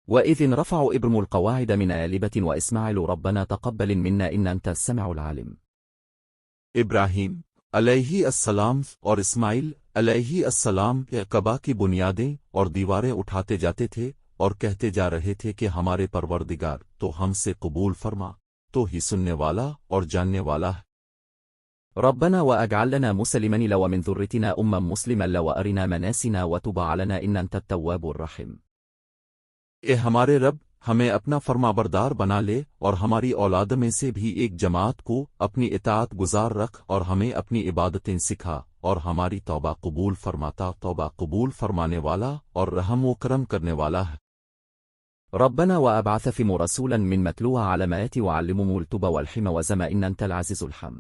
وإذ رفع إبراهيم القواعد من آلبة وإسماعيل ربنا تقبل منا إن أنت السميع العليم. ابراہیم علیہ السلام اور اسماعیل علیہ السلام کعبہ کی بنیادیں اور دیواریں اٹھاتے جاتے تھے اور کہتے جا رہے تھے کہ ہمارے پروردگار تو ہم سے قبول فرما، تو ہی سننے والا اور جاننے والا ہے۔ ربنا وأجعل لنا مسلمين لك ومن ذريتنا أمة مسلمة لك وأرنا مناسكنا وتب علينا إن أنت التواب الرحيم۔ اے ہمارے رب، ہمیں اپنا فرما بردار بنا لے اور ہماری اولاد میں سے بھی ایک جماعت کو اپنی اطاعت گزار رکھ اور ہمیں اپنی عبادتیں سکھا اور ہماری توبہ قبول فرماتا، توبہ قبول فرمانے والا اور رحم و کرم کرنے والا ہے۔ ربنا وأبعث فيهم رسولا من متلوها على آيات وعلمهم الكتاب والحكمة وزما إن أنت العزيز الحكيم۔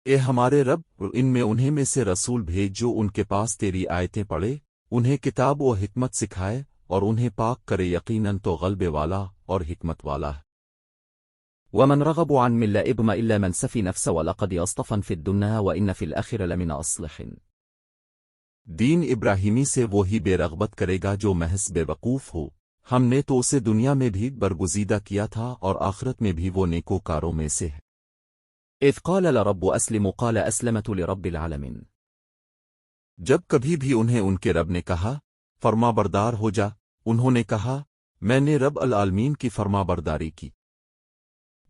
اے ہمارے رب، ان میں انہیں میں سے رسول بھیج جو ان کے پاس تیری آیتیں پڑھے، انہیں کتاب و حکمت سکھائے اور انہیں پاک کرے، یقیناً تو غلبے والا اور حکمت والا ہے۔ ومن رغب عن ملة إبراهيم إلا من سفي نفسه ولقد اصطفى في الدنيا وإن في الآخرة لمن الصالحين۔ دین ابراہیمی سے وہی بے رغبت کرے گا جو محض بے وقوف ہو، ہم نے تو اسے دنیا میں بھی برگزیدہ کیا تھا اور آخرت میں بھی وہ نیکوکاروں میں سے ہے۔ إذ قال لرب أسلم قال أسلمت لرب العالمين۔ جب کبھی بھی انہیں ان کے رب نے کہا فرما بردار ہو جا، انہوں نے کہا میں نے رب العالمین کی فرما برداری کی۔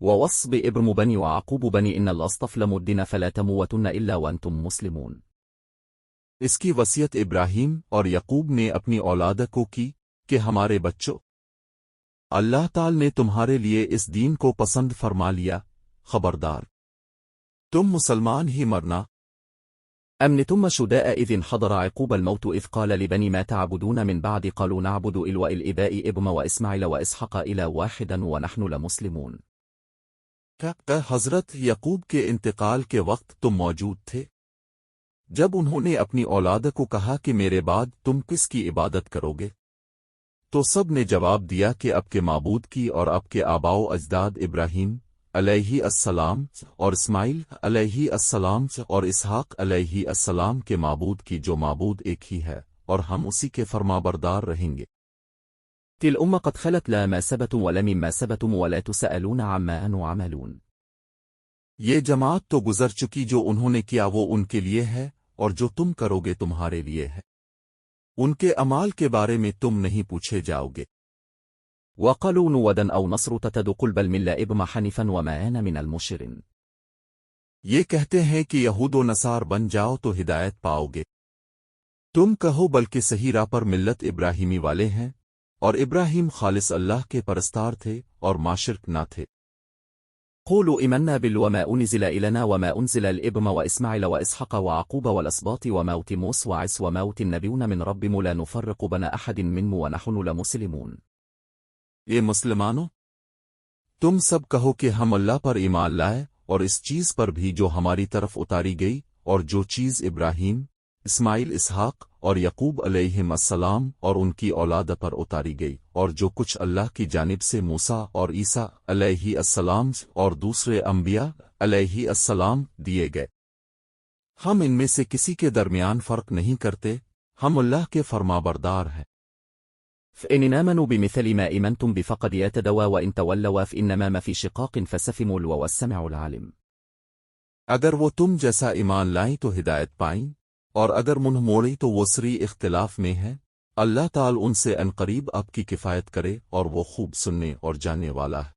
ووصى إبراهيم بني ويعقوب بني إن الله اصطفى لكم الدين فلا تموتن إلا وأنتم مسلمون۔ اس کی وصیت ابراہیم اور یعقوب نے اپنی اولاد کو کی کہ ہمارے بچوں، اللہ تعالی نے تمہارے لیے اس دین کو پسند فرما لیا، خبردار تم مسلمان ہی مرنا۔ أمنتم شهداء إذ حضر يعقوب الموت إذ قال لبني ما تعبدون من بعد قالوا نعبد إله الآباء إبراهيم وإسماعيل وإسحاق إلها واحدا ونحن لمسلمون۔ حضرت یعقوب کے انتقال کے وقت تم موجود تھے جب انہوں نے اپنی اولاد کو کہا کہ میرے بعد تم کس کی عبادت کرو گے؟ تو سب نے جواب دیا کہ اب کے معبود کی اور اب کے آباء و اجداد ابراہیم علیہ السلام اور اسماعیل علیہ السلام اور اسحاق علیہ السلام کے معبود کی، جو معبود ایک ہی ہے، اور ہم اسی کے فرما بردار رہیں گے۔ تل أمة قد خلت لا ما سبتم ولا مما سبتم ولا تسألون عما كانوا يعملون۔ یہ جماعت تو گزر چکی، جو انہوں نے کیا وہ ان کے لیے ہے اور جو تم کرو گے تمہارے لیے ہے، ان کے اعمال کے بارے میں تم نہیں پوچھے جاؤ گے۔ وقالوا نودا أو نصر تتدخل بل ملة إبراهيم حنيفا وما كان من المشركين۔ یہ کہتے ہیں کہ یہود و نصار بن جاؤ تو ہدایت پاؤ گے، تم کہو بلکہ صحیح راہ پر ملت ابراہیمی والے ہیں، اور ابراہیم خالص اللہ کے پرستار تھے اور ماشرک نہ تھے۔ قولوا آمنا بالله وما أنزل إلينا وما أنزل لإبراهيم وإسماعيل وإسحاق ويعقوب والأسباط وما أوتي موسى وعيسى وما أوتي النبيون من ربهم لا نفرق بين أحد منهم ونحن لمسلمون۔ اے مسلمانوں، تم سب کہو کہ ہم اللہ پر ایمان لائے اور اس چیز پر بھی جو ہماری طرف اتاری گئی، اور جو چیز ابراہیم، اسماعیل، اسحاق اور یعقوب علیہم السلام اور ان کی اولاد پر اتاری گئی، اور جو کچھ اللہ کی جانب سے موسیٰ اور عیسیٰ علیہ السلام اور دوسرے انبیاء علیہ السلام دیے گئے، ہم ان میں سے کسی کے درمیان فرق نہیں کرتے، ہم اللہ کے فرما بردار ہیں۔ فإن آمنوا بمثل ما آمنتم به فقد اهتدوا وإن تولوا فإنما ما في شقاق فسفهموا وهو السميع العليم۔ اگر وہ تم جیسا ایمان لائیں تو ہدایت پائیں، اور اگر منہ موڑی تو وہ سری اختلاف میں ہے۔ اللہ تعالی ان سے عنقریب آپ کی کفایت کرے اور وہ خوب سننے اور جاننے والا ہے۔